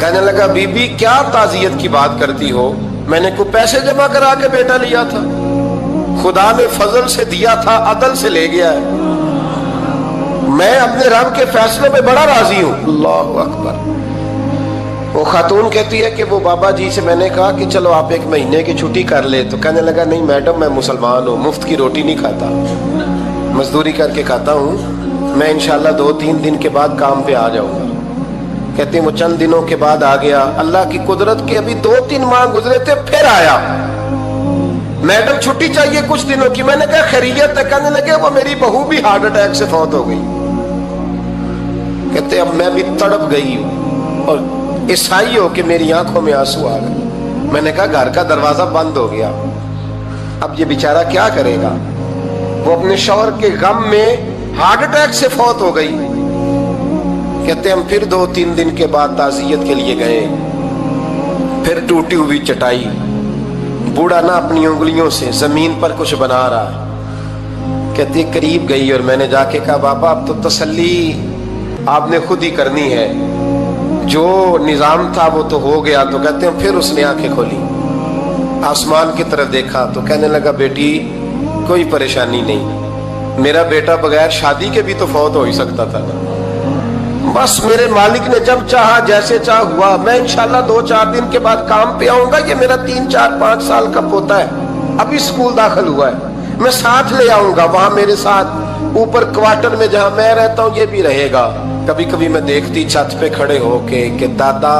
کہنے لگا بیبی کیا تعزیت کی بات کرتی ہو، میں نے کوئی پیسے جمع کرا کے بیٹا لیا تھا، خدا نے فضل سے دیا تھا، عدل سے لے گیا ہے، میں اپنے رب کے فیصلے میں بڑا راضی ہوں۔ اللہ اکبر۔ وہ خاتون کہتی ہے کہ وہ بابا جی سے میں نے کہا کہ چلو آپ 1 مہینے کی چھٹی کر لے، تو کہنے لگا نہیں میڈم میں مسلمان ہوں، مفت کی روٹی نہیں کھاتا، مزدوری کر کے کھاتا ہوں، میں انشاءاللہ 2-3 دن کے بعد کام پہ آ جاؤں گا۔ کہتی وہ چند دنوں کے بعد آ گیا، اللہ کی قدرت کے ابھی 2-3 ماہ گزرے تھے، پھر آیا، میڈم چھٹی چاہیے کچھ دنوں کی، میں نے کہا خیریت ہے، کہنے لگے وہ میری بہو بھی ہارٹ اٹیک سے فوت ہو گئی۔ کہتے اب میں بھی تڑپ گئی اور عیسائی ہو کہ میری آنکھوں میں آنسو آ گئے۔ میں نے کہا گھر کا دروازہ بند ہو گیا، اب یہ بیچارہ کیا کرے گا؟ وہ اپنے شوہر کے غم میں ہارٹ اٹیک سے فوت ہو گئی۔ کہتے ہم پھر 2-3 دن کے بعد تعزیت کے لیے گئے، پھر ٹوٹی ہوئی چٹائی، بوڑھا نہ اپنی انگلیوں سے زمین پر کچھ بنا رہا۔ کہتے قریب گئی اور میں نے جا کے کہا بابا اب تو تسلی آپ نے خود ہی کرنی ہے، جو نظام تھا وہ تو ہو گیا۔ تو کہتے ہیں پھر اس نے آنکھیں کھولی، آسمان کی طرف دیکھا تو کہنے لگا بیٹی کوئی پریشانی نہیں، میرا بیٹا بغیر شادی کے بھی تو فوت ہو ہی سکتا تھا نا، بس میرے مالک نے جب چاہا جیسے چاہ ہوا، میں انشاءاللہ 2-4 دن کے بعد کام پہ آؤں گا، یہ میرا 3-4-5 سال کا پوتا ہے، ابھی اسکول داخل ہوا ہے، میں ساتھ لے آؤں گا، وہاں میرے ساتھ اوپر کوارٹر میں جہاں میں رہتا ہوں یہ بھی رہے گا۔ کبھی کبھی میں دیکھتی چھت پہ کھڑے ہو کے کہ دادا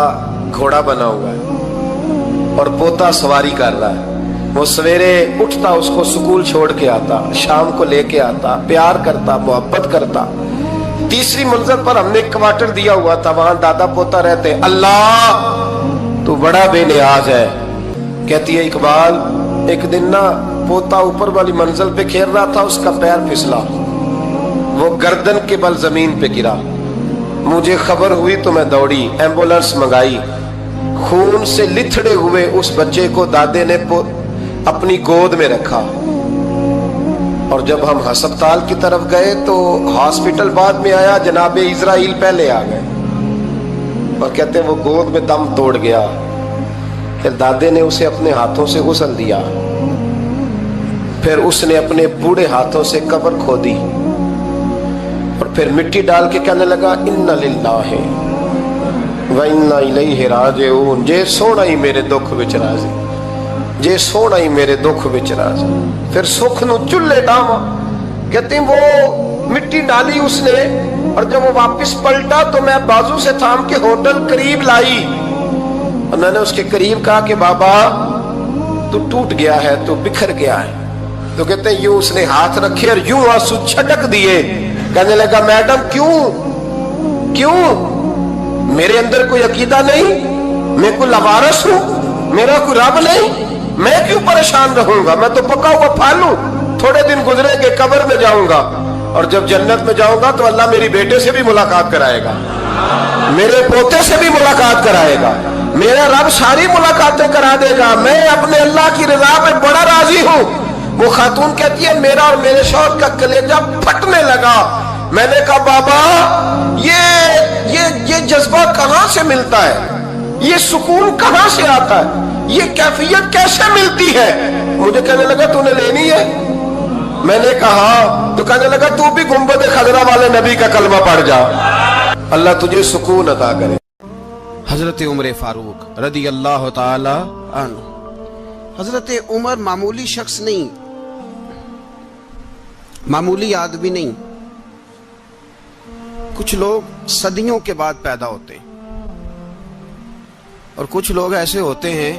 گھوڑا بنا ہوا ہے اور پوتا سواری کر رہا ہے، وہ سویرے اٹھتا اس کو سکول چھوڑ کے آتا، شام کو لے کے آتا، پیار کرتا، محبت کرتا۔ 3ری منزل پر ہم نے کوارٹر دیا ہوا تھا، وہاں دادا پوتا رہتے۔ اللہ تو بڑا بے نیاز ہے۔ کہتی ہے اقبال ایک دن نا پوتا اوپر والی منزل پہ کھیل رہا تھا، اس کا پیر پھسلا، وہ گردن کے بل زمین پہ گرا، مجھے خبر ہوئی تو میں دوڑی، ایمبولنس منگائی، خون سے لتھڑے ہوئے اس بچے کو دادے نے اپنی گود میں رکھا، اور جب ہم ہسپتال کی طرف گئے تو ہاسپٹل بعد میں آیا، جناب اسرائیل پہلے آ گئے اور کہتے ہیں وہ گود میں دم توڑ گیا۔ پھر دادے نے اسے اپنے ہاتھوں سے غسل دیا، پھر اس نے اپنے بوڑھے ہاتھوں سے قبر کھودی اور پھر مٹی ڈال کے کہنے لگا انا للہ و انا الیہ راجعون، جے سونا ہی میرے دکھ وچ راضی، جے سونا ہی میرے دکھ وچ راضی۔ پھر سکھ نو چلے ڈاواں، کہتے ہیں وہ مٹی ڈالی اس نے، اور جب وہ واپس پلٹا تو میں بازو سے تھام کے ہوٹل قریب لائی اور میں نے اس کے قریب کہا کہ بابا تو ٹوٹ گیا ہے، تو بکھر گیا ہے۔ تو کہتے ہیں یوں اس نے ہاتھ رکھے اور یوں آنسو چھٹک دیے، کہنے لگا میڈم کیوں میرے اندر کوئی عقیدہ نہیں، میں کوئی لوارث ہوں، میرا کوئی رب نہیں، میں کیوں پریشان رہوں گا، میں تو پکا ہوا پھل ہوں، تھوڑے دن گزرے کے قبر میں جاؤں گا، اور جب جنت میں جاؤں گا تو اللہ میری بیٹے سے بھی ملاقات کرائے گا، میرے پوتے سے بھی ملاقات کرائے گا، میرا رب ساری ملاقاتیں کرا دے گا، میں اپنے اللہ کی رضا میں بڑا راضی ہوں۔ وہ خاتون کہتی ہے میرا اور میرے شوہر کا کلیجہ پھٹنے لگا۔ میں نے کہا بابا یہ جذبہ کہاں سے ملتا ہے، یہ سکون کہاں سے آتا ہے، یہ کیفیت کیسے ملتی ہے؟ مجھے کہنے لگا تو نے لینی ہے؟ میں نے کہا، تو کہنے لگا تو بھی گنبد خضرا والے نبی کا کلمہ پڑھ جا، اللہ تجھے سکون عطا کرے۔ حضرت عمر فاروق رضی اللہ تعالی عنہ۔ حضرت عمر معمولی شخص نہیں، معمولی آدمی نہیں۔ کچھ لوگ صدیوں کے بعد پیدا ہوتے ہیں اور کچھ لوگ ایسے ہوتے ہیں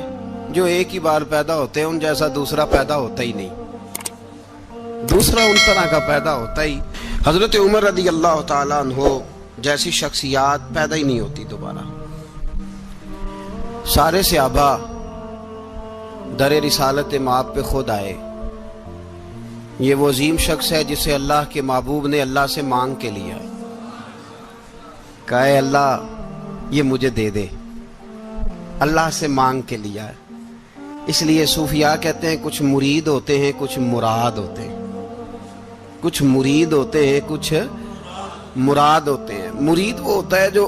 جو ایک ہی بار پیدا ہوتے ہیں، ان جیسا دوسرا پیدا ہوتا ہی نہیں، دوسرا ان طرح کا پیدا ہوتا ہی۔ حضرت عمر رضی اللہ تعالیٰ عنہ جیسی شخصیات پیدا ہی نہیں ہوتی دوبارہ۔ سارے صحابہ در رسالت مآب پہ خود آئے۔ یہ وہ عظیم شخص ہے جسے اللہ کے محبوب نے اللہ سے مانگ کے لیا ہے، کہا اے اللہ یہ مجھے دے دے، اللہ سے مانگ کے لیا ہے۔ اس لیے صوفیاء کہتے ہیں کچھ مرید ہوتے ہیں کچھ مراد ہوتے ہیں، کچھ مرید ہوتے ہیں کچھ مراد ہوتے ہیں۔ مرید وہ ہوتا ہے جو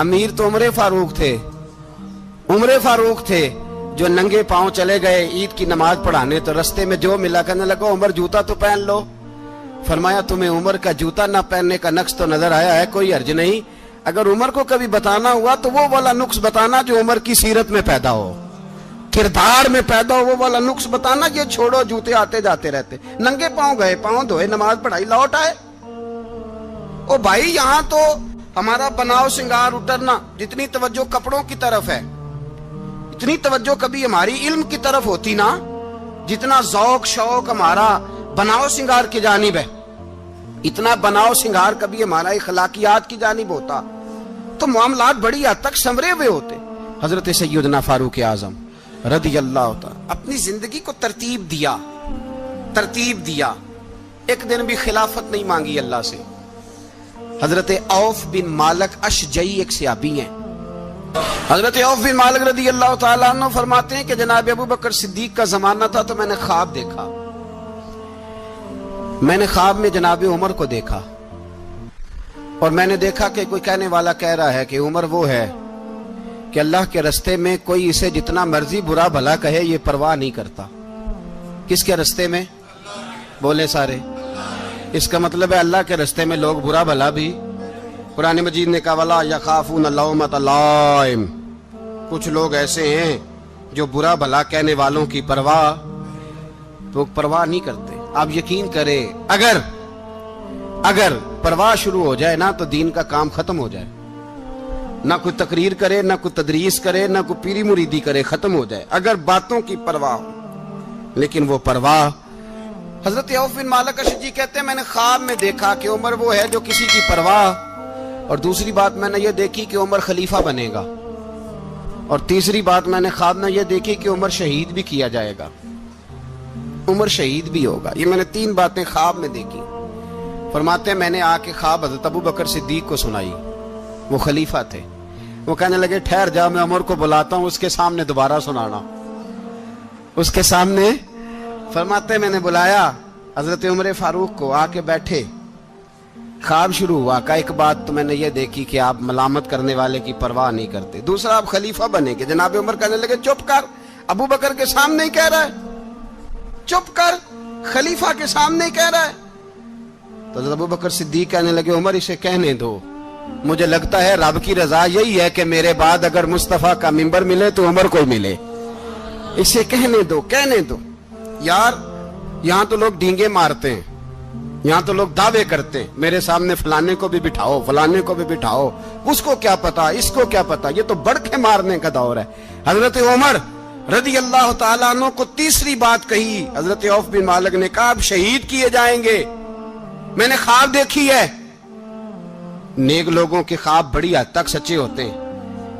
امیر تو عمر فاروق تھے، عمر فاروق تھے جو ننگے پاؤں چلے گئے عید کی نماز پڑھانے، تو رستے میں جو ملا کہنے لگا عمر جوتا تو پہن لو. فرمایا تمہیں عمر کا جوتا نہ پہننے کا نقص تو نظر آیا ہے، کوئی حرج نہیں. اگر عمر کو کبھی بتانا ہوا تو وہ والا نقص بتانا جو عمر کی سیرت میں پیدا ہو، کردار میں پیدا ہو، وہ والا نقص بتانا. یہ چھوڑو جوتے آتے جاتے رہتے، ننگے پاؤں گئے، پاؤں دھوئے، نماز پڑھائی، لوٹ آئے. او بھائی یہاں تو ہمارا بناؤ سنگار اترنا، جتنی توجہ کپڑوں کی طرف ہے اتنی توجہ کبھی ہماری علم کی طرف ہوتی نا، جتنا ذوق شوق ہمارا بناؤ سنگار کی جانب ہے، اتنا بناؤ سنگار کبھی ہمارا اخلاقیات کی جانب ہوتا تو معاملات بڑی حد تک سنورے ہوئے ہوتے. حضرت سیدنا فاروق اعظم رضی اللہ تعالی اپنی زندگی کو ترتیب دیا. ایک دن بھی خلافت نہیں مانگی اللہ سے. حضرت عوف بن مالک اشجعی ایک صحابی ہیں. حضرت عوف بن مالک رضی اللہ تعالیٰ عنہ فرماتے ہیں کہ جناب ابو بکر صدیق کا زمانہ تھا تو میں نے خواب دیکھا. میں نے خواب میں جناب عمر کو دیکھا اور میں نے دیکھا کہ کوئی کہنے والا کہہ رہا ہے کہ عمر وہ ہے کہ اللہ کے رستے میں کوئی اسے جتنا مرضی برا بھلا کہے یہ پرواہ نہیں کرتا. کس کے رستے میں؟ بولے سارے. اس کا مطلب ہے اللہ کے رستے میں لوگ برا بھلا بھی. قرآن مجید نے کہا وَلَا يَخَافُونَ لَوْمَةَ لَائِمٍ. کچھ لوگ ایسے ہیں جو برا بھلا کہنے والوں کی پرواہ نہیں کرتے. آپ یقین کرے اگر پرواہ شروع ہو جائے نا تو دین کا کام ختم ہو جائے. نہ کوئی تقریر کرے، نہ کوئی تدریس کرے، نہ کوئی پیری مریدی کرے، ختم ہو جائے اگر باتوں کی پرواہ ہو. لیکن وہ پرواہ، حضرت عوف بن مالک اشجعی کہتے ہیں میں نے خواب میں دیکھا کہ عمر وہ ہے جو کسی کی پرواہ، اور دوسری بات میں نے یہ دیکھی کہ عمر خلیفہ بنے گا، اور تیسری بات میں نے خواب میں یہ دیکھی کہ عمر شہید بھی کیا جائے گا، عمر شہید بھی ہوگا. یہ میں نے 3 باتیں خواب میں دیکھی. فرماتے ہیں میں نے آ کے خواب حضرت ابو بکر صدیق کو سنائی. وہ خلیفہ تھے. وہ کہنے لگے ٹھہر جا، میں عمر کو بلاتا ہوں، اس کے سامنے دوبارہ سنانا. اس کے سامنے فرماتے ہیں میں نے بلایا حضرت عمر فاروق کو، آ کے بیٹھے. خواب شروع ہوا کہ ایک بات تو میں نے یہ دیکھی کہ آپ ملامت کرنے والے کی پرواہ نہیں کرتے. دوسرا آپ خلیفہ بنے گے. جناب عمر کہنے لگے چپ کر، ابو بکر کے سامنے ہی کہہ رہا ہے، چپ کر، خلیفہ کے سامنے ہی کہہ رہا ہے. تو حضرت ابو بکر صدیق کہنے لگے عمر اسے کہنے دو، مجھے لگتا ہے رب کی رضا یہی ہے کہ میرے بعد اگر مصطفیٰ کا منبر ملے تو عمر کو ملے. اسے کہنے دو. یار یہاں تو لوگ ڈینگے مارتے ہیں، یہاں تو لوگ دعوے کرتے ہیں میرے سامنے فلانے کو بھی بٹھاؤ، فلانے کو بھی بٹھاؤ، اس کو کیا پتا، اس کو کیا پتا. یہ تو بڑکے مارنے کا دور ہے. حضرت عمر رضی اللہ تعالیٰ عنہ کو تیسری بات کہی. حضرت عوف بن مالک نے کہا آپ شہید کیے جائیں گے، میں نے خواب دیکھی ہے. نیک لوگوں کے خواب بڑی حد تک سچے ہوتے ہیں.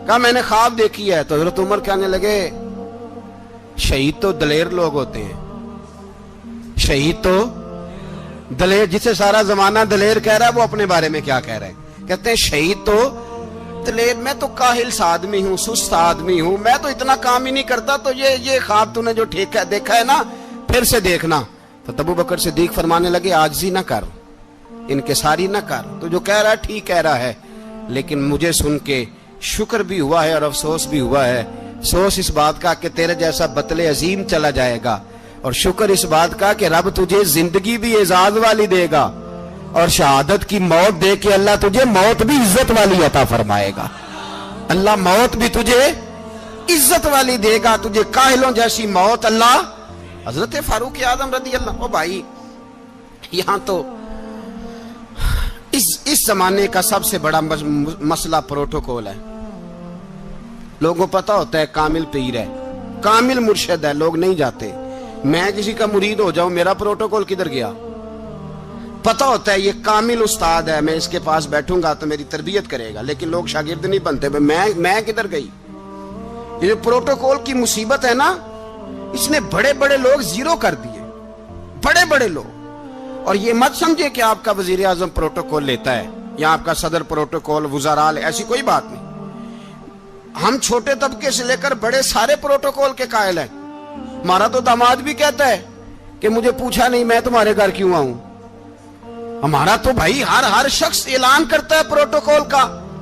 کہا میں نے خواب دیکھی ہے. تو حضرت عمر کہنے لگے شہید تو دلیر لوگ ہوتے ہیں، شہید تو دلیر، جسے سارا زمانہ دلیر کہہ رہا ہے وہ اپنے بارے میں کیا کہہ رہے ہیں؟ کہتے ہیں شہید تو دلیر. میں تو کاہل سا آدمی ہوں، سست آدمی ہوں، میں تو اتنا کام ہی نہیں کرتا. تو یہ خواب تو نے جو دیکھا ہے نا پھر سے دیکھنا. تو ابو بکر صدیق فرمانے لگے عاجزی نہ کر، انکساری نہ کر. تو جو کہہ رہا ہے ٹھیک کہہ رہا ہے، لیکن مجھے سن کے شکر بھی ہوا ہے اور افسوس بھی ہوا ہے. افسوس اس بات کا کہ تیرے جیسا بطل عظیم چلا جائے گا، اور شکر اس بات کا کہ رب تجھے زندگی بھی اعزاز والی دے گا، اور شہادت کی موت دے کے اللہ تجھے موت بھی عزت والی عطا فرمائے گا. اللہ موت بھی تجھے عزت والی دے گا، تجھے کاہلوں جیسی موت اللہ. حضرت فاروق اعظم رضی اللہ. بھائی یہاں تو اس زمانے کا سب سے بڑا مسئلہ پروٹوکول ہے. لوگوں پتہ ہوتا ہے کامل پیر ہے، کامل مرشد ہے، لوگ نہیں جاتے. میں کسی کا مرید ہو جاؤں، میرا پروٹوکول کدھر گیا؟ پتہ ہوتا ہے یہ کامل استاد ہے، میں اس کے پاس بیٹھوں گا تو میری تربیت کرے گا، لیکن لوگ شاگرد نہیں بنتے. میں کدھر گئی؟ یہ جو پروٹوکول کی مصیبت ہے نا، اس نے بڑے بڑے لوگ زیرو کر دیے، بڑے بڑے لوگ. اور یہ مت سمجھے کہ آپ کا وزیر اعظم پروٹوکول لیتا ہے یا آپ کا صدر پروٹوکول، وزراء، ایسی کوئی بات نہیں. ہم چھوٹے طبقے سے لے کر بڑے سارے پروٹوکول کے قائل ہیں. ہمارا تو داماد بھی کہتا ہے کہ مجھے پوچھا نہیں میں تمہارے گھر کیوں آؤں. ہمارا تو بھائی ہر شخص اعلان کرتا ہے پروٹوکول کا.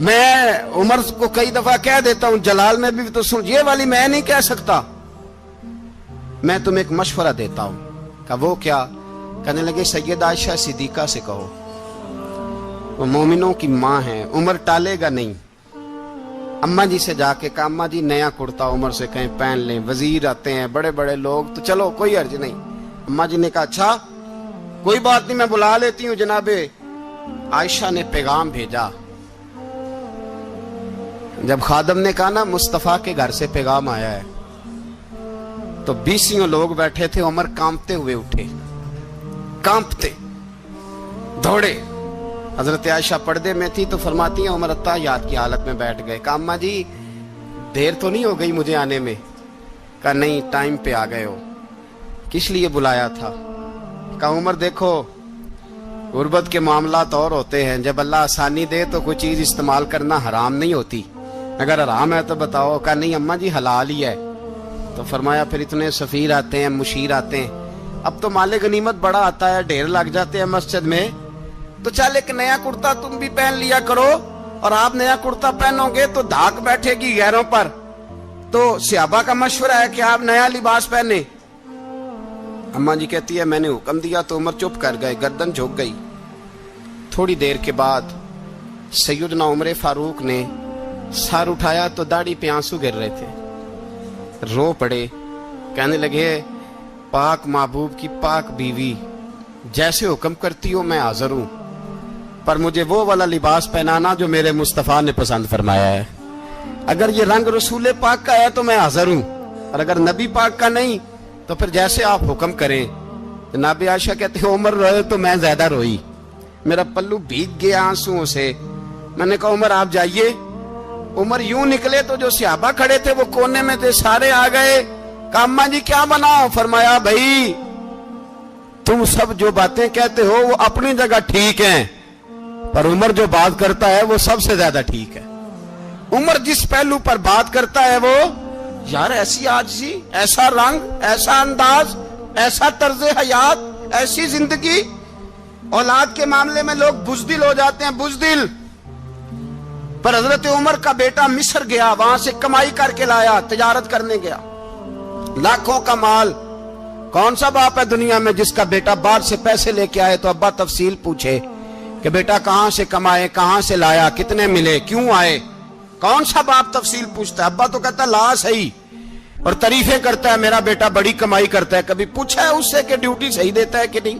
میں عمر کو کئی دفعہ کہہ دیتا ہوں، جلال میں بھی تو سن، یہ والی میں نہیں کہہ سکتا، میں تمہیں ایک مشورہ دیتا ہوں۔ کہا وہ کیا؟ کہنے لگے سیدہ عائشہ صدیقہ سے کہو، وہ مومنوں کی ماں ہیں، عمر ٹالے گا نہیں۔ اماں جی سے جا کے کہا اماں جی نیا کرتا عمر سے کہیں پہن لیں، وزیر آتے ہیں، بڑے بڑے لوگ، تو چلو کوئی حرج نہیں۔ اماں جی نے کہا اچھا کوئی بات نہیں، میں بلا لیتی ہوں۔ جناب عائشہ نے پیغام بھیجا، جب خادم نے کہا نا مصطفیٰ کے گھر سے پیغام آیا ہے، تو 20 لوگ بیٹھے تھے، عمر کانپتے ہوئے اٹھے، کانپتے دوڑے۔ حضرت عائشہ پردے میں تھی تو فرماتی ہیں عمر اتحیات کی حالت میں بیٹھ گئے۔ کہا اماں جی دیر تو نہیں ہو گئی مجھے آنے میں؟ کہا نہیں، ٹائم پہ آ گئے ہو۔ کس لیے بلایا تھا؟ کہا عمر دیکھو غربت کے معاملات اور ہوتے ہیں، جب اللہ آسانی دے تو کوئی چیز استعمال کرنا حرام نہیں ہوتی، اگر حرام ہے تو بتاؤ۔ کہا نہیں اماں جی حلال ہی ہے۔ تو فرمایا پھر اتنے سفیر آتے ہیں، مشیر آتے ہیں، اب تو مال غنیمت بڑا آتا ہے، ڈھیر لگ جاتے ہیں مسجد میں، تو چل ایک نیا کرتا تم بھی پہن لیا کرو، اور آپ نیا کرتا پہنو گے تو دھاک بیٹھے گی غیروں پر۔ تو صحابہ کا مشورہ ہے کہ آپ نیا لباس پہنے۔ اماں جی کہتی ہے میں نے حکم دیا تو عمر چپ کر گئے، گردن جھک گئی۔ تھوڑی دیر کے بعد سیدنا عمر فاروق نے سر اٹھایا تو داڑھی پہ آنسو گر رہے تھے، رو پڑے، کہنے لگے پاک محبوب کی پاک بیوی، جیسے حکم کرتی ہو میں حاضر ہوں، پر مجھے وہ والا لباس پہنانا جو میرے مصطفیٰ نے پسند فرمایا ہے۔ اگر یہ رنگ رسول پاک کا ہے تو میں حاضر ہوں، اور اگر نبی پاک کا نہیں تو پھر جیسے آپ حکم کریں۔ جناب عائشہ کہتے ہیں عمر روئے تو میں زیادہ روئی، میرا پلو بھیگ گیا آنسوؤں سے۔ میں نے کہا عمر آپ جائیے۔ عمر یوں نکلے تو جو صحابہ کھڑے تھے وہ کونے میں تھے، سارے آ گئے۔ کہا اماں جی کیا بناؤ؟ فرمایا بھائی تم سب جو باتیں کہتے ہو وہ اپنی جگہ ٹھیک ہیں، پر عمر جو بات کرتا ہے وہ سب سے زیادہ ٹھیک ہے۔ عمر جس پہلو پر بات کرتا ہے وہ، یار ایسی عاجزی، ایسا رنگ، ایسا انداز، ایسا طرز حیات، ایسی زندگی۔ اولاد کے معاملے میں لوگ بزدل ہو جاتے ہیں، بزدل، پر حضرت عمر کا بیٹا مصر گیا، وہاں سے کمائی کر کے لایا، تجارت کرنے گیا، لاکھوں کا مال۔ کون سا باپ ہے دنیا میں جس کا بیٹا باہر سے پیسے لے کے آئے تو ابا تفصیل پوچھے کہ بیٹا کہاں سے کمائے، کہاں سے لایا، کتنے ملے، کیوں آئے؟ کون سا باپ تفصیل پوچھتا ہے؟ ابا تو کہتا ہے لا صحیح، اور تعریفیں کرتا ہے میرا بیٹا بڑی کمائی کرتا ہے۔ کبھی پوچھا ہے اس سے کہ ڈیوٹی صحیح دیتا ہے کہ نہیں؟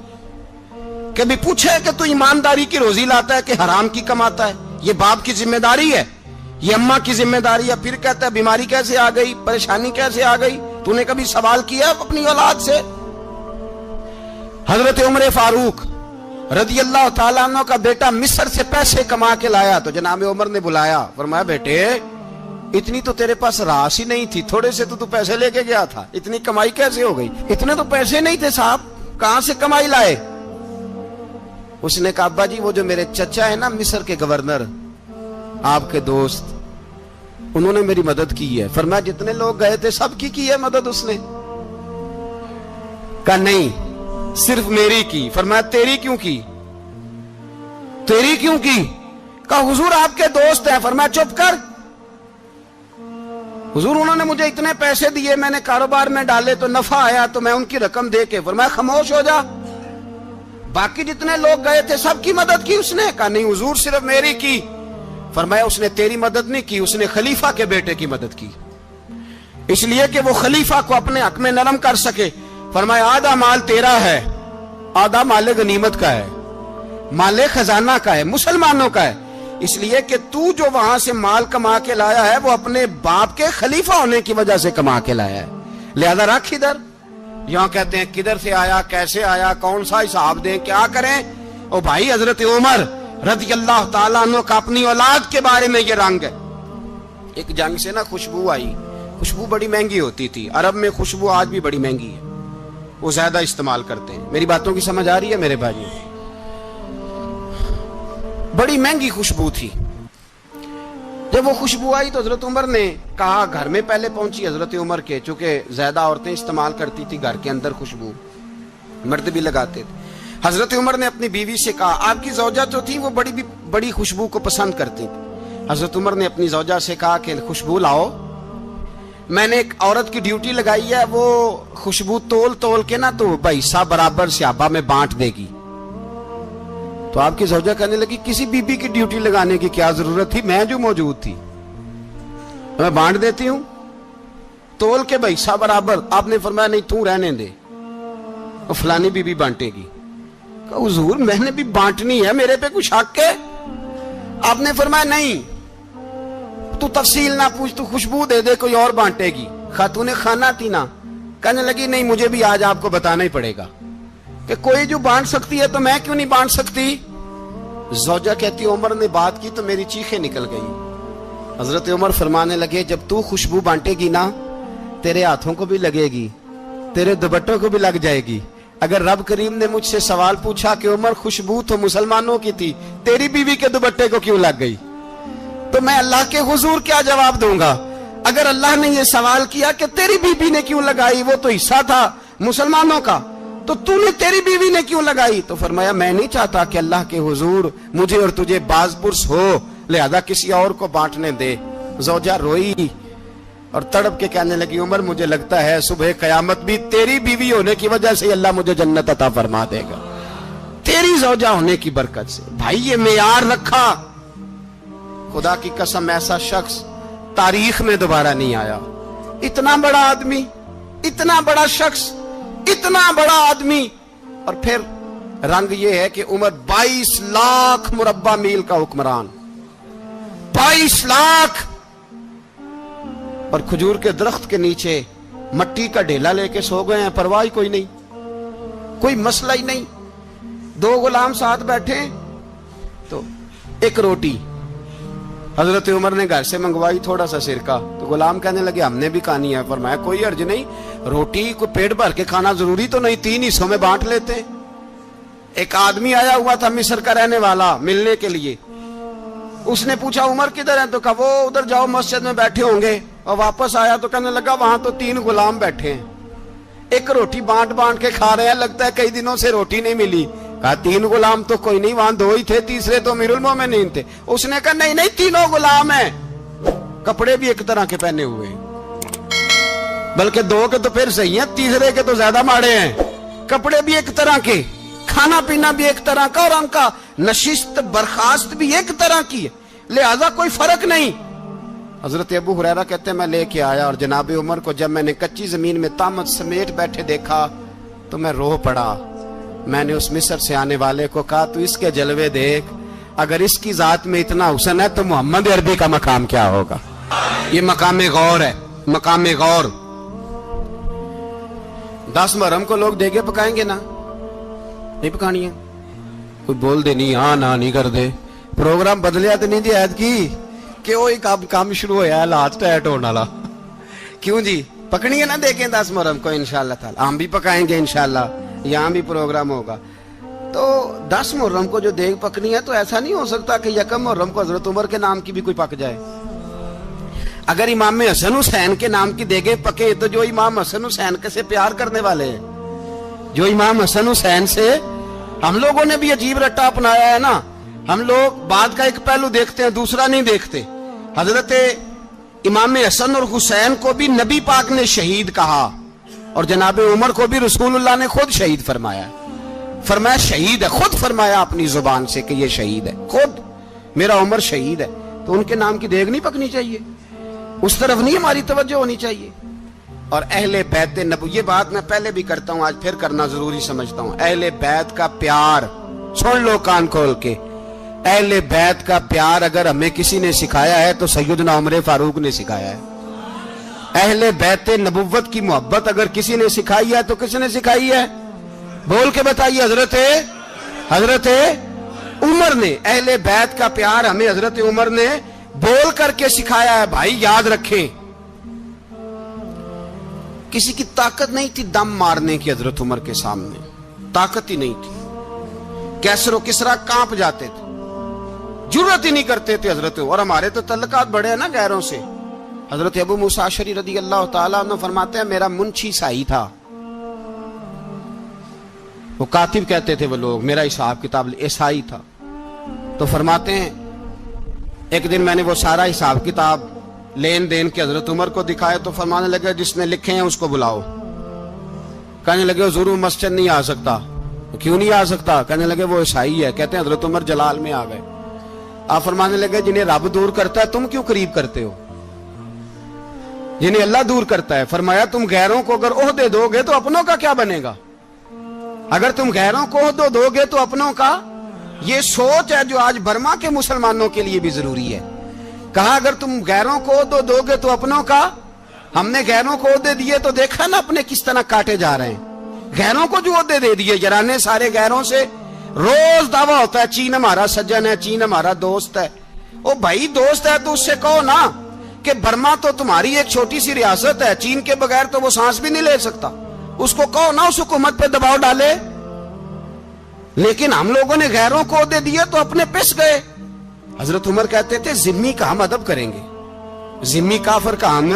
کبھی پوچھا ہے کہ تو ایمانداری کی روزی لاتا ہے کہ حرام کی کماتا ہے؟ یہ باپ کی ذمہ داری ہے، یہ اماں کی ذمہ داری ہے۔ پھر کہتا ہے بیماری کیسے آ گئی، پریشانی کیسے آ گئی؟ تو نے کبھی سوال کیا اپنی اولاد سے؟ حضرت عمر فاروق رضی اللہ تعالیٰ عنہ کا بیٹا مصر سے پیسے کما کے لایا تو جناب عمر نے بلایا، فرمایا بیٹے اتنی تو تیرے پاس راس ہی نہیں تھی، تھوڑے سے تو پیسے لے کے گیا تھا، اتنی کمائی کیسے ہو گئی؟ اتنے تو پیسے نہیں تھے صاحب، کہاں سے کمائی لائے؟ اس نے کہا ابا جی وہ جو میرے چچا ہے نا مصر کے گورنر، آپ کے دوست، انہوں نے میری مدد کی ہے۔ فرمایا جتنے لوگ گئے تھے سب کی ہے مدد اس نے؟ کہا نہیں صرف میری کی۔ فرمایا تیری کیوں کی؟ تیری کیوں کی؟ کہا حضور آپ کے دوست ہیں۔ فرمایا چپ کر، حضور انہوں نے مجھے اتنے پیسے دیے، میں نے کاروبار میں ڈالے تو نفع آیا تو میں ان کی رقم دے کے۔ فرمایا خاموش ہو جا، باقی جتنے لوگ گئے تھے سب کی مدد کی اس نے؟ کہا نہیں حضور صرف میری کی۔ فرمایا اس نے تیری مدد نہیں کی، اس نے خلیفہ کے بیٹے کی مدد کی، اس لیے کہ وہ خلیفہ کو اپنے حق میں نرم کر سکے۔ فرمایا آدھا مال تیرا ہے، آدھا مال غنیمت کا ہے، مال خزانہ کا ہے، مسلمانوں کا ہے، اس لیے کہ تو جو وہاں سے مال کما کے لایا ہے وہ اپنے باپ کے خلیفہ ہونے کی وجہ سے کما کے لایا ہے، لہذا رکھ ادھر۔ یہاں کہتے ہیں کدھر سے آیا، کیسے آیا، کون سا حساب دیں، کیا کریں؟ او بھائی حضرت عمر رضی اللہ تعالیٰ عنہ کا اپنی اولاد کے بارے میں یہ رنگ ہے۔ ایک جنگ سے نا خوشبو آئی، خوشبو بڑی مہنگی ہوتی تھی، عرب میں خوشبو آج بھی بڑی مہنگی ہے، وہ زیادہ استعمال کرتے ہیں۔ میری باتوں کی سمجھ آ رہی ہے میرے بھائی؟ بڑی مہنگی خوشبو تھی۔ جب وہ خوشبو آئی تو حضرت عمر نے کہا، گھر میں پہلے پہنچی حضرت عمر کے، چونکہ زیادہ عورتیں استعمال کرتی تھی گھر کے اندر خوشبو، مرد بھی لگاتے تھے۔ حضرت عمر نے اپنی بیوی سے کہا، آپ کی زوجہ جو تھی وہ بڑی خوشبو کو پسند کرتی تھی، حضرت عمر نے اپنی زوجہ سے کہا کہ خوشبو لاؤ، میں نے ایک عورت کی ڈیوٹی لگائی ہے، وہ خوشبو تول تول کے نا تو حصہ برابر صحابہ میں بانٹ دے گی۔ تو آپ کی زوجہ کہنے لگی کسی بی بی کی ڈیوٹی لگانے کی کیا ضرورت تھی، میں جو موجود تھی میں بانٹ دیتی ہوں تول کے حصہ برابر۔ آپ نے فرمایا نہیں تو رہنے دے، اور فلانی بی بی بانٹے گی۔ کہا حضور میں نے بھی بانٹنی ہے، میرے پہ کچھ حق ہے؟ آپ نے فرمایا نہیں، تو تفصیل نہ پوچھ، تو خوشبو دے دے، کوئی اور بانٹے گی۔ خاتون خانہ تھی نا، کہنے لگی نہیں مجھے بھی آج آپ کو بتانا ہی پڑے گا کہ کوئی جو بانٹ سکتی ہے تو میں کیوں نہیں بانٹ سکتی؟ زوجہ کہتی عمر نے بات کی تو میری چیخیں نکل گئی۔ حضرت عمر فرمانے لگے جب تو خوشبو بانٹے گی نا تیرے ہاتھوں کو بھی لگے گی، تیرے دوپٹوں کو بھی لگ جائے گی۔ اگر رب کریم نے مجھ سے سوال پوچھا کہ عمر خوشبو تو مسلمانوں کی تھی، تیری بیوی کے دوپٹے کو کیوں لگ گئی، تو میں اللہ کے حضور کیا جواب دوں گا؟ اگر اللہ نے یہ سوال کیا کہ تیری بیوی نے کیوں لگائی، وہ تو حصہ تھا مسلمانوں کا، تو نے تیری بیوی نے کیوں لگائی؟ تو فرمایا میں نہیں چاہتا کہ اللہ کے حضور مجھے اور تجھے باز پرس ہو، لہذا کسی اور کو بانٹنے دے۔ زوجہ روئی اور تڑپ کے کہنے لگی عمر مجھے لگتا ہے صبح قیامت بھی تیری بیوی ہونے کی وجہ سے اللہ مجھے جنت عطا فرما دے گا، تیری زوجہ ہونے کی برکت سے۔ بھائی یہ معیار رکھا، خدا کی قسم ایسا شخص تاریخ میں دوبارہ نہیں آیا۔ اتنا بڑا آدمی، اتنا بڑا شخص، اتنا بڑا آدمی، اور پھر رنگ یہ ہے کہ عمر 22 لاکھ مربع میل کا حکمران، 22 لاکھ، اور کھجور کے درخت کے نیچے مٹی کا ڈھیلا لے کے سو گئے ہیں، پرواہ کوئی نہیں، کوئی مسئلہ ہی نہیں۔ 2 غلام ساتھ بیٹھے تو ایک روٹی حضرت عمر نے گھر سے منگوائی، تھوڑا سا سرکہ، تو غلام کہنے لگے ہم نے بھی کھانی ہے۔ فرمایا کوئی حرج نہیں، روٹی کو پیٹ بھر کے کھانا ضروری تو نہیں، 3 حصوں میں بانٹ لیتے۔ ایک آدمی آیا ہوا تھا مصر کا رہنے والا ملنے کے لیے، اس نے پوچھا عمر کدھر ہیں، تو کہا وہ ادھر جاؤ مسجد میں بیٹھے ہوں گے، اور واپس آیا تو کہنے لگا وہاں تو 3 غلام بیٹھے ہیں، ایک روٹی بانٹ بانٹ کے کھا رہے ہیں، لگتا ہے کئی دنوں سے روٹی نہیں ملی۔ کہا 3 غلام تو کوئی نہیں، وہاں 2 ہی تھے، تیسرے تو امیر المومنین تھے۔ اس نے کہا نہیں نہیں 3 غلام ہیں، کپڑے بھی ایک طرح کے پہنے ہوئے، بلکہ 2 کے تو پھر صحیح ہیں، تیسرے کے تو زیادہ ماڑے ہیں، کپڑے بھی ایک طرح کے، کھانا پینا بھی ایک طرح کا، اور ان کا نشست برخاست بھی ایک طرح کی ہے، لہذا کوئی فرق نہیں۔ حضرت ابو ہریرہ کہتے ہیں میں لے کے آیا، اور جناب عمر کو جب میں نے کچی زمین میں تامت سمیٹ بیٹھے دیکھا تو میں رو پڑا۔ میں نے اس مصر سے آنے والے کو کہا تو اس کے جلوے دیکھ، اگر اس کی ذات میں اتنا حسن ہے تو محمد عربی کا مقام کیا ہوگا؟ یہ مقام غور ہے، مقام غور۔ 10 محرم کو لوگ دیگے پکائیں گے نا، نہیں پکانی ہے؟ کوئی بول دے نہیں، ہاں نہ نہیں کر دے، پروگرام بدلیا تو نہیں جی عید کی کہ وہ ایک کام شروع ہویا ہے لات ٹائٹ ہونے والا، کیوں جی پکنی ہے نا دیکھیں 10 محرم کو انشاءاللہ تعالی، ہم بھی پکائیں گے انشاءاللہ، یہاں بھی پروگرام ہوگا۔ تو 10 محرم کو جو دیگ پکنی ہے تو ایسا نہیں ہو سکتا کہ 1 محرم کو حضرت عمر کے نام کی بھی کوئی پک جائے۔ اگر امام حسن حسین کے نام کی دیگیں پکے تو جو امام حسن حسین سے پیار کرنے والے ہیں، جو امام حسن حسین سے، ہم لوگوں نے بھی عجیب رٹا اپنایا ہے نا، ہم لوگ بات کا ایک پہلو دیکھتے ہیں دوسرا نہیں دیکھتے۔ حضرت امام حسن اور حسین کو بھی نبی پاک نے شہید کہا، اور جناب عمر کو بھی رسول اللہ نے خود شہید فرمایا، فرمایا شہید ہے، خود فرمایا اپنی زبان سے کہ یہ شہید ہے، خود میرا عمر شہید ہے، تو ان کے نام کی دیگ نہیں پکنی چاہیے، اس طرف نہیں ہماری توجہ ہونی چاہیے۔ اور اہل بیت نبوی، یہ بات میں پہلے بھی کرتا ہوں آج پھر کرنا ضروری سمجھتا ہوں، اہل بیت کا پیار، سن لو کان کھول کے، اہل بیت کا پیار اگر ہمیں کسی نے سکھایا ہے تو سیدنا عمر فاروق نے سکھایا ہے۔ اہل بیت نبوت کی محبت اگر کسی نے سکھائی ہے تو کس نے سکھائی ہے؟ بول کے بتائیے، حضرت عمر نے۔ اہل بیت کا پیار ہمیں حضرت عمر نے بول کر کے سکھایا ہے۔ بھائی یاد رکھیں، کسی کی طاقت نہیں تھی دم مارنے کی حضرت عمر کے سامنے، طاقت ہی نہیں تھی، کیسر و کسرا کانپ جاتے تھے، جرأت ہی نہیں کرتے تھے حضرت۔ اور ہمارے تو تعلقات بڑے ہیں نا غیروں سے۔ حضرت ابو موسیٰ اشعری رضی اللہ تعالیٰ عنہ فرماتے ہیں میرا منشی سائی تھا، وہ کاتب کہتے تھے وہ لوگ، میرا حساب کتاب عیسائی تھا، تو فرماتے ہیں ایک دن میں نے وہ سارا حساب کتاب لین دین کے حضرت عمر کو دکھایا تو فرمانے لگے جس نے لکھے ہیں اس کو بلاؤ. کہنے لگے حضور مسجد نہیں آ سکتا. کیوں نہیں آ سکتا؟ کہنے لگے وہ عیسائی ہے. کہتے ہیں حضرت عمر جلال میں آ گئے. آپ فرمانے لگے جنہیں رب دور کرتا ہے تم کیوں قریب کرتے ہو؟ جنہیں اللہ دور کرتا ہے. فرمایا تم غیروں کو اگر عہدے دو گے تو اپنوں کا کیا بنے گا؟ اگر تم غیروں کو عہدے دو گے تو اپنوں کا. یہ سوچ ہے جو آج برما کے مسلمانوں کے لیے بھی ضروری ہے. کہا اگر تم غیروں کو عہدے دو گے تو اپنوں کا. ہم نے غیروں کو عہدے دیے تو دیکھا نا اپنے کس طرح کاٹے جا رہے ہیں. غیروں کو جو عہدے دے دیے جرانے سارے غیروں سے. روز دعویٰ ہوتا ہے چین ہمارا سجن ہے, چین ہمارا دوست ہے. او بھائی دوست ہے تو اس سے کہو نا کہ برما تو تمہاری ایک چھوٹی سی ریاست ہے, چین کے بغیر تو وہ سانس بھی نہیں لے سکتا. اس کو کہو نا اس حکومت پہ دباؤ ڈالے. لیکن ہم لوگوں نے غیروں کو عہدے دیے تو اپنے پس گئے. حضرت عمر کہتے تھے ذمی کا ہم ادب کریں گے. ذمی کافر کا ہم,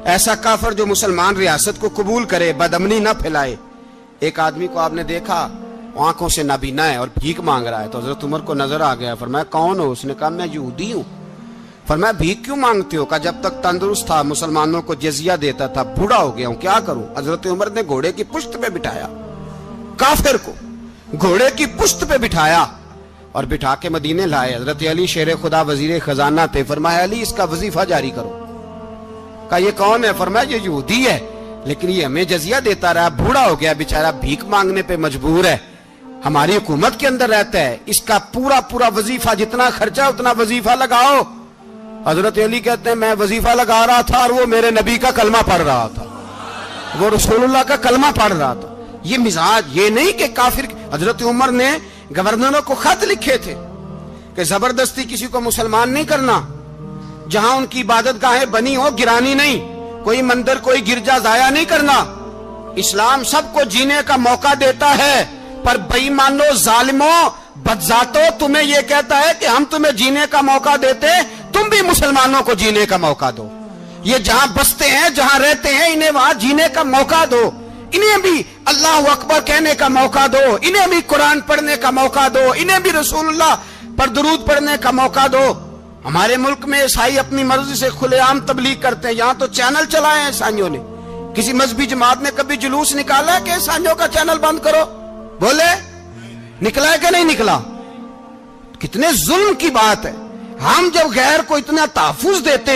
ایسا کافر جو مسلمان ریاست کو قبول کرے, بدامنی نہ پھیلائے. ایک آدمی کو آپ نے دیکھا آنکھوں سے نابینا ہے اور بھیک مانگ رہا ہے, تو حضرت عمر کو نظر آ گیا. فرمایا کون ہو؟ اس نے کہا میں یہودی ہوں. فرمایا بھیک کیوں مانگتے ہو؟ کہا جب تک تندرست تھا مسلمانوں کو جزیہ دیتا تھا, بوڑھا ہو گیا ہوں کیا کروں. حضرت عمر نے گھوڑے کی پشت پہ بٹھایا, کافر کو گھوڑے کی پشت پہ بٹھایا اور بٹھا کے مدینے لائے. حضرت علی شیر خدا وزیر خزانہ تھے. فرمایا علی اس کا وظیفہ جاری کرو. کہا یہ کون ہے؟ فرمایا یہ یہودی ہے لیکن یہ ہمیں جزیہ دیتا رہا, بوڑھا ہو گیا بیچارہ, بھیک مانگنے پہ مجبور ہے, ہماری حکومت کے اندر رہتا ہے, اس کا پورا وظیفہ جتنا خرچہ اتنا وظیفہ لگاؤ. حضرت علی کہتے ہیں میں وظیفہ لگا رہا تھا اور وہ میرے نبی کا کلمہ پڑھ رہا تھا, وہ رسول اللہ کا کلمہ پڑھ رہا تھا. یہ مزاج یہ نہیں کہ کافر. حضرت عمر نے گورنروں کو خط لکھے تھے کہ زبردستی کسی کو مسلمان نہیں کرنا, جہاں ان کی عبادت گاہیں بنی ہو گرانی نہیں, کوئی مندر کوئی گرجا ضائع نہیں کرنا. اسلام سب کو جینے کا موقع دیتا ہے, پر بے ایمانو ظالموں بدذاتوں تمہیں یہ کہتا ہے کہ ہم تمہیں جینے کا موقع دیتے, تم بھی مسلمانوں کو جینے کا موقع دو. یہ جہاں بستے ہیں جہاں رہتے ہیں انہیں وہاں جینے کا موقع دو, انہیں بھی اللہ اکبر کہنے کا موقع دو, انہیں بھی قرآن پڑھنے کا موقع دو, انہیں بھی رسول اللہ پر درود پڑھنے کا موقع دو. ہمارے ملک میں عیسائی اپنی مرضی سے کھلے عام تبلیغ کرتے ہیں. یہاں تو چینل چلائے ہیں عیسائیوں نے. کسی مذہبی جماعت نے کبھی جلوس نکالا ہے کہ عیسائیوں کا چینل بند کرو؟ بولے نکلا ہے کہ نہیں نکلا؟ کتنے ظلم کی بات ہے. ہم جب غیر کو اتنا تحفظ دیتے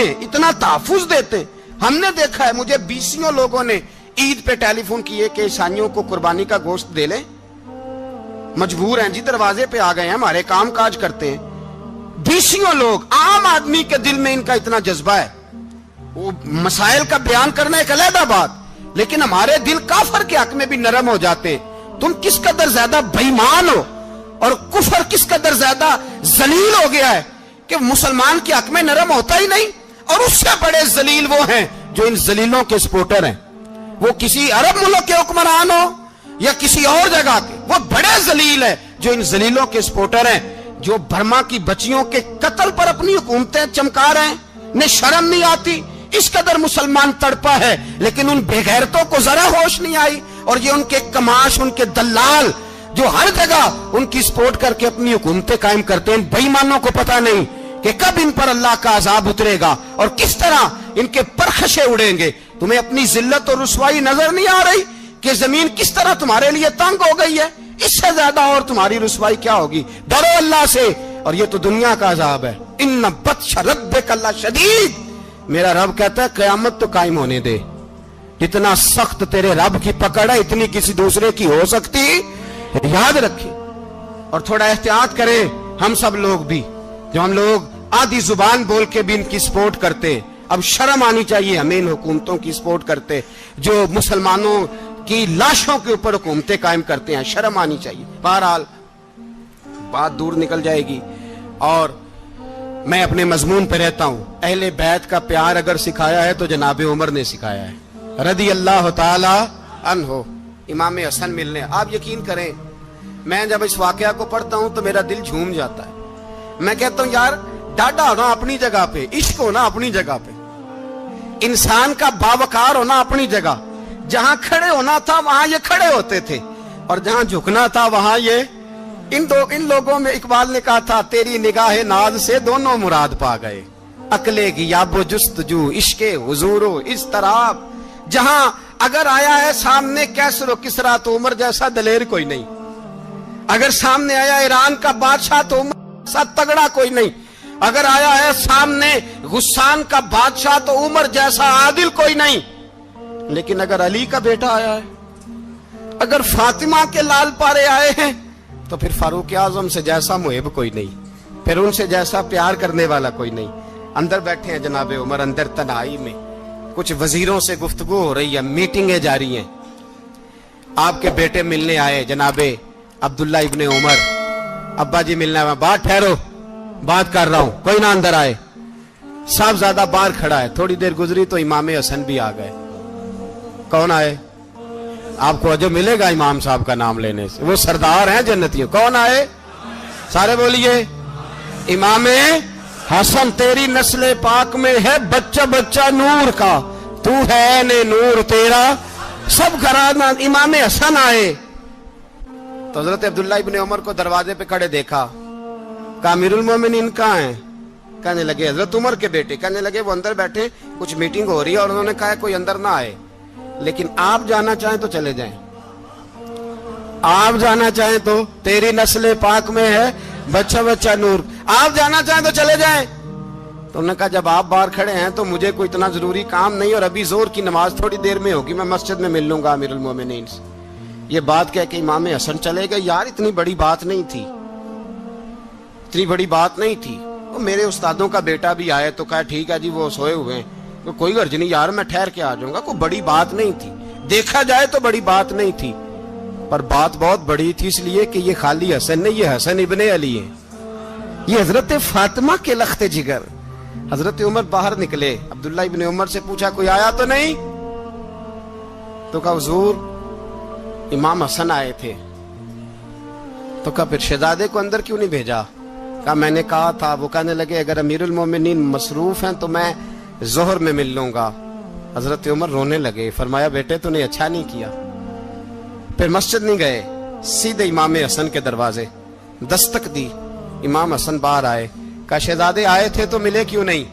ہیں, ہم نے دیکھا ہے, مجھے 20 لوگوں نے عید پہ ٹیلی فون کیے کہ عیسائیوں کو قربانی کا گوشت دے لیں, مجبور ہیں جی, دروازے پہ آ گئے ہیں, ہمارے کام کاج کرتے ہیں. 20 لوگ, عام آدمی کے دل میں ان کا اتنا جذبہ ہے, وہ مسائل کا بیان کرنا ایک علیحدہ بات, لیکن ہمارے دل کافر کے حق میں بھی نرم ہو جاتے. تم کس قدر زیادہ بے ایمان ہو اور کفر کس قدر زیادہ ذلیل ہو گیا ہے کہ مسلمان کے حق میں نرم ہوتا ہی نہیں. اور اس سے بڑے ذلیل وہ ہیں جو ان ذلیلوں کے سپورٹر ہیں. وہ کسی عرب ملک کے حکمران ہو یا کسی اور جگہ کے, وہ بڑے ذلیل ہیں جو ان ذلیلوں کے سپورٹر ہیں, جو برما کی بچیوں کے قتل پر اپنی حکومتیں چمکا رہے ہیں. انہیں شرم نہیں آتی. اس قدر مسلمان تڑپا ہے لیکن ان بے غیرتوں کو ذرا ہوش نہیں آئی. اور یہ ان کے کماش, ان کے دلال جو ہر جگہ ان کی سپورٹ کر کے اپنی حکومتیں قائم کرتے ہیں, ان بے ایمانوں کو پتہ نہیں کہ کب ان پر اللہ کا عذاب اترے گا اور کس طرح ان کے پرخشے اڑیں گے. تمہیں اپنی ذلت اور رسوائی نظر نہیں آ رہی کہ زمین کس طرح تمہارے لیے تنگ ہو گئی ہے؟ اس سے زیادہ اور تمہاری رسوائی کیا ہوگی؟ ڈرو اللہ سے. اور یہ تو دنیا کا عذاب ہے. ان بطش ربک لشدید, میرا رب کہتا ہے قیامت تو قائم ہونے دے. اتنا سخت تیرے رب کی پکڑ ہے اتنی کسی دوسرے کی ہو سکتی؟ یاد رکھیں اور تھوڑا احتیاط کریں. ہم سب لوگ بھی, جو ہم لوگ آدھی زبان بول کے بھی ان کی سپورٹ کرتے, اب شرم آنی چاہیے ہمیں ان حکومتوں کی سپورٹ کرتے جو مسلمانوں کی لاشوں کے اوپر حکومتیں قائم کرتے ہیں. شرم آنی چاہیے. بہرحال بات دور نکل جائے گی اور میں اپنے مضمون پہ رہتا ہوں. اہل بیت کا پیار اگر سکھایا ہے تو جناب عمر نے سکھایا ہے رضی اللہ تعالی عنہ. امام حسن ملنے, آپ یقین کریں میں جب اس واقعہ کو پڑھتا ہوں تو میرا دل جھوم جاتا ہے. میں کہتا ہوں یار ڈاڈا ہونا اپنی جگہ پہ, عشق ہونا اپنی جگہ پہ, انسان کا باوقار ہونا اپنی جگہ. جہاں کھڑے ہونا تھا وہاں یہ کھڑے ہوتے تھے اور جہاں جھکنا تھا وہاں یہ ان لوگوں میں اقبال نے کہا تھا تیری نگاہ ناز سے دونوں مراد پا گئے، عقلِ غیاب و جستجو، عشق حضور و اضطراب۔ جہاں اگر آیا ہے سامنے کیسر و کسریٰ تو عمر جیسا دلیر کوئی نہیں، اگر سامنے آیا ایران کا بادشاہ تو عمر جیسا تگڑا کوئی نہیں، اگر آیا ہے سامنے غسان کا بادشاہ تو عمر جیسا عادل کوئی نہیں، لیکن اگر علی کا بیٹا آیا ہے، اگر فاطمہ کے لال پارے آئے ہیں تو پھر فاروق اعظم سے جیسا محب کوئی نہیں، پھر ان سے جیسا پیار کرنے والا کوئی نہیں۔ اندر بیٹھے ہیں جناب عمر، اندر تنہائی میں کچھ وزیروں سے گفتگو ہو رہی ہے، میٹنگیں جاری ہیں۔ آپ کے بیٹے ملنے آئے جناب عبداللہ ابن عمر، ابا جی ملنا ہے، بات ٹھہرو، بات کر رہا ہوں، کوئی نہ اندر آئے۔ صاحبزادہ باہر کھڑا ہے، تھوڑی دیر گزری تو امام حسن بھی آ گئے۔ کون آئے؟ آپ کو جو ملے گا امام صاحب کا نام لینے سے، وہ سردار ہیں جنتیوں۔ کون آئے؟ سارے بولیے، امام حسن تیری نسل پاک میں ہے بچہ بچہ نور کا، تو ہے نے نور تیرا سب گھرانہ۔ امام حسن آئے تو حضرت عبداللہ ابن عمر کو دروازے پہ کھڑے دیکھا، کہا امیر المومنین کہاں ہیں؟ کہنے لگے حضرت عمر کے بیٹے۔ کہنے لگے وہ اندر بیٹھے، کچھ میٹنگ ہو رہی ہے، اور انہوں نے کہا کوئی اندر نہ آئے، لیکن آپ جانا چاہیں تو چلے جائیں، آپ جانا چاہیں تو تیری نسل پاک میں ہے بچہ بچہ نور، آپ جانا چاہیں تو چلے جائیں۔ تو انہوں نے کہا جب آپ باہر کھڑے ہیں تو مجھے کوئی اتنا ضروری کام نہیں، اور ابھی زور کی نماز تھوڑی دیر میں ہوگی، میں مسجد میں مل لوں گا امیر المومنین سے۔ یہ بات کہہ کہ امام حسن چلے گئے۔ یار اتنی بڑی بات نہیں تھی، اتنی بڑی بات نہیں تھی۔ وہ میرے استادوں کا بیٹا بھی آئے تو کہا ٹھیک ہے جی وہ سوئے ہوئے ہیں، کوئی غرض نہیں یار، میں ٹھہر کے آ جاؤں گا، کوئی بڑی بات نہیں تھی، دیکھا جائے تو بڑی بات نہیں تھی، پر بات بہت بڑی تھی، اس لیے کہ یہ خالی حسن نہیں، یہ حسن ابن علی ہے، یہ حضرت فاطمہ کے لخت جگر۔ حضرت عمر باہر نکلے، عبداللہ ابن عمر سے پوچھا کوئی آیا تو نہیں؟ تو کہا حضور امام حسن آئے تھے۔ تو کہا پھر شہزادے کو اندر کیوں نہیں بھیجا؟ کہا میں نے کہا تھا۔ وہ کہنے لگے اگر امیر المومنین مصروف ہیں تو میں ظہر میں مل لوں گا۔ حضرت عمر رونے لگے، فرمایا بیٹے تو نے اچھا نہیں کیا۔ پھر مسجد نہیں گئے، سیدھے امام حسن کے دروازے دستک دی، امام حسن باہر آئے، کہا شہزادے آئے تھے تو ملے کیوں نہیں؟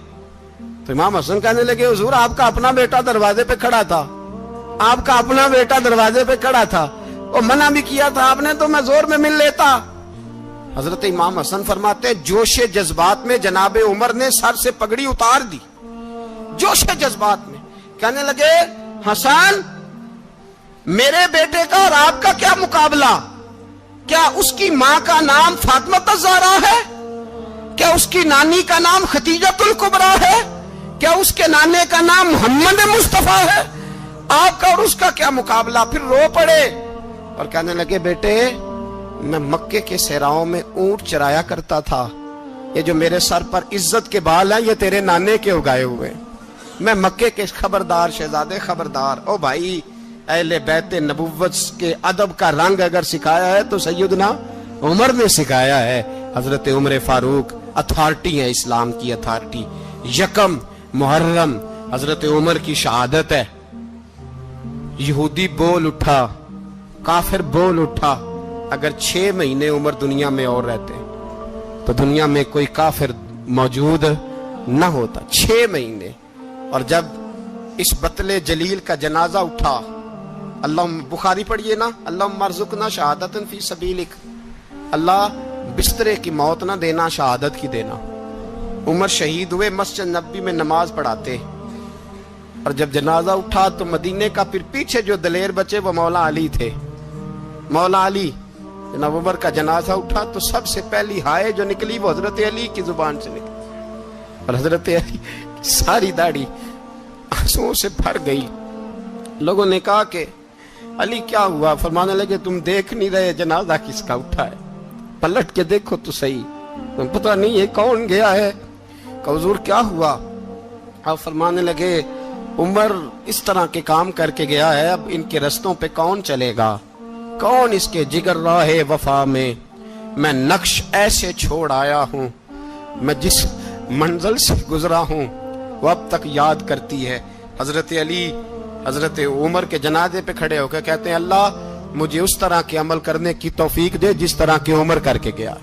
تو امام حسن کہنے لگے حضور آپ کا اپنا بیٹا دروازے پہ کھڑا تھا، آپ کا اپنا بیٹا دروازے پہ کھڑا تھا، اور منع بھی کیا تھا آپ نے تو میں زور میں مل لیتا۔ حضرت امام حسن فرماتے جوش جذبات میں جناب عمر نے سر سے پگڑی اتار دی، جوش جذبات میں کہنے لگے حسن میرے بیٹے کا اور آپ کا کیا مقابلہ؟ کیا اس کی ماں کا نام فاطمہ الزہرا ہے؟ کیا اس کی نانی کا نام خدیجۃ الکبریٰ ہے؟ کیا اس کے نانے کا نام محمد مصطفیٰ ہے؟ آپ کا اور اس کا کیا مقابلہ؟ پھر رو پڑے اور کہنے لگے بیٹے میں مکے کے صحراؤں میں اونٹ چرایا کرتا تھا، یہ جو میرے سر پر عزت کے بال ہیں یہ تیرے نانے کے اگائے ہوئے، میں مکے کے خبردار شہزادے خبردار۔ او بھائی اہل بیت نبوت کے ادب کا رنگ اگر سکھایا ہے تو سیدنا عمر نے سکھایا ہے۔ حضرت عمر فاروق اتھارٹی ہے، اسلام کی اتھارٹی۔ یکم محرم حضرت عمر کی شہادت ہے۔ یہودی بول اٹھا، کافر بول اٹھا، اگر 6 مہینے عمر دنیا میں اور رہتے تو دنیا میں کوئی کافر موجود نہ ہوتا۔ 6 مہینے۔ اور جب اس بطل جلیل کا جنازہ اٹھا، اللہ بخاری پڑھیے نا، اللہم ارزقنا شہادت فی سبیلک، اللہ بسترے کی موت نہ دینا، شہادت کی دینا۔ عمر شہید ہوئے، مسجد نبوی میں نماز پڑھاتے، اور جب جنازہ اٹھا تو مدینے کا پھر پیچھے جو دلیر بچے وہ مولا علی تھے۔ مولا علی، جناب عمر کا جنازہ اٹھا تو سب سے پہلی ہائے جو نکلی وہ حضرت علی کی زبان سے نکلی، اور حضرت علی ساری داڑھی آنسوؤں سے بھر گئی۔ لوگوں نے کہا کہ علی کیا ہوا؟ فرمانے لگے تم دیکھ نہیں رہے جنازہ کس کا اٹھا ہے، پلٹ کے دیکھو تو صحیح، تم پتہ نہیں یہ کون گیا ہے؟ کہ حضور کیا ہوا؟ آپ فرمانے لگے عمر اس طرح کے کام کر کے گیا ہے، اب ان کے رستوں پہ کون چلے گا؟ کون اس کے جگر راہ وفا میں؟ میں نقش ایسے چھوڑ آیا ہوں، میں جس منزل سے گزرا ہوں وہ اب تک یاد کرتی ہے۔ حضرت علی حضرت عمر کے جنازے پہ کھڑے ہو کے کہتے ہیں اللہ مجھے اس طرح کے عمل کرنے کی توفیق دے جس طرح کی عمر کر کے گیا۔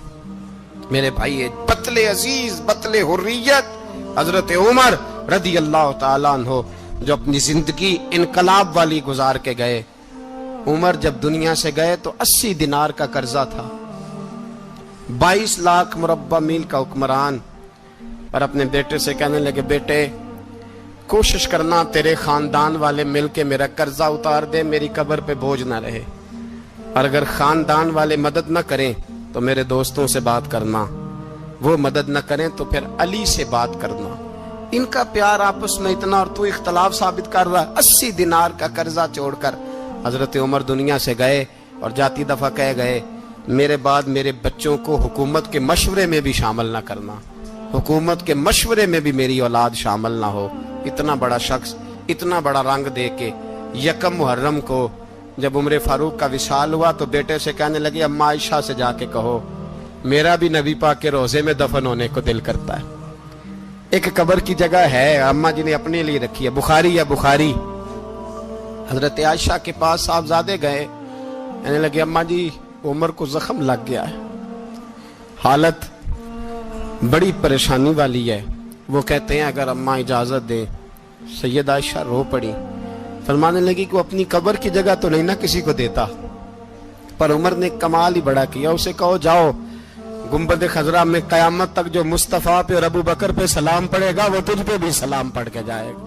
میرے بھائی بطل عزیز، بطل حریت حضرت عمر رضی اللہ تعالیٰ عنہ جو اپنی زندگی انقلاب والی گزار کے گئے۔ عمر جب دنیا سے گئے تو 80 دینار کا قرضہ تھا، 22 لاکھ مربع میل کا حکمران، پر اپنے بیٹے سے کہنے لگے بیٹے کوشش کرنا تیرے خاندان والے مل کے میرا قرضہ اتار دے، میری قبر پہ بوجھ نہ رہے، اور اگر خاندان والے مدد نہ کریں تو میرے دوستوں سے بات کرنا، وہ مدد نہ کریں تو پھر علی سے بات کرنا، ان کا پیار آپس میں اتنا اور تو اختلاف ثابت کر رہا۔ 80 دینار کا قرضہ چھوڑ کر حضرت عمر دنیا سے گئے اور جاتی دفعہ کہہ گئے میرے بعد میرے بچوں کو حکومت کے مشورے میں بھی شامل نہ کرنا، حکومت کے مشورے میں بھی میری اولاد شامل نہ ہو۔ اتنا بڑا شخص اتنا بڑا رنگ دے کے یکم محرم کو جب عمر فاروق کا وصال ہوا تو بیٹے سے کہنے لگے اماں عائشہ سے جا کے کہو میرا بھی نبی پاک کے روزے میں دفن ہونے کو دل کرتا ہے۔ ایک قبر کی جگہ ہے اماں جی نے اپنے لیے رکھی ہے، بخاری یا بخاری۔ حضرت عائشہ کے پاس صاحبزادے گئے، کہنے لگے اماں جی عمر کو زخم لگ گیا ہے، حالت بڑی پریشانی والی ہے۔ وہ کہتے ہیں اگر اماں اجازت دیں۔ سید عائشہ رو پڑی، فرمانے لگی کہ وہ اپنی قبر کی جگہ تو نہیں نہ کسی کو دیتا، پر عمر نے کمال ہی بڑا کیا، اسے کہو جاؤ گنبد خضرا میں قیامت تک جو مصطفیٰ پہ اور ابو بکر پہ سلام پڑے گا وہ تجھ پہ بھی سلام پڑھ کے جائے گا۔